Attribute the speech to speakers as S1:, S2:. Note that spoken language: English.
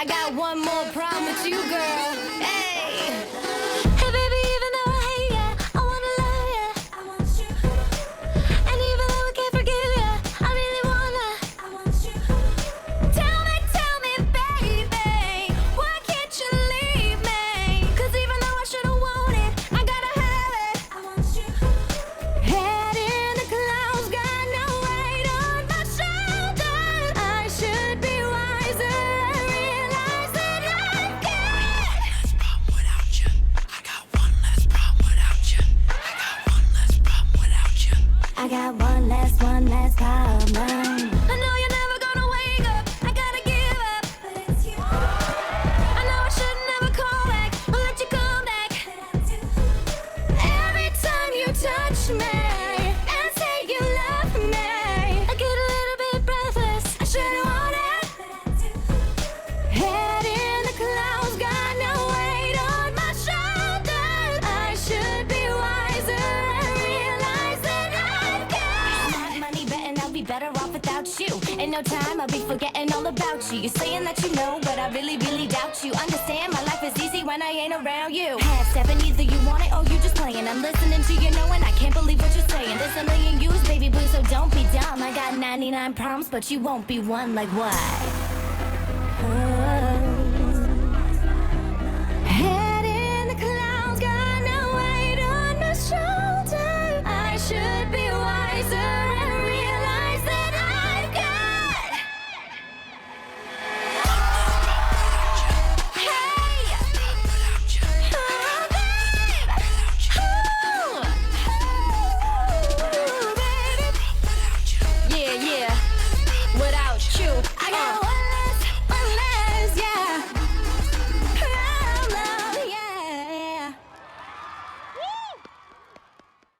S1: I got one more problem with you, girl. Hey.
S2: Hey baby, even though I hate ya, I wanna love ya. I want you. And even though I can't forgive ya, I really wanna. I want you. Tell me, baby, why can't you leave me? 'Cause even though I should've wanted, I gotta have it. I want you. Head in the clouds, got no weight on my shoulders. I should be wiser and realize that I've got
S3: Less problem without you. I got one less problem without you. I got one less problem without you.
S2: I got one less problem. I know you're never gonna wake up. I gotta give up. But it's you. I know I should never call back or let you come back. But I do. Every time you touch me and say you love me, I get a little bit breathless. I shouldn't want it. But I do. Head in the clouds, got no weight on my shoulders. I should be wiser and realize that I've got money, betting I'll be better off without you. In no time, I'll be forgetting all about you. You're saying that you know, but I really, really doubt you. Understand, my life is easy when I ain't around you. Half stepping, either you want it or you just playing. I'm listening to you knowing I can't believe what you're saying. There's a million yous, baby blue, so don't be dumb. I got 99 problems, but you won't be one. Like what?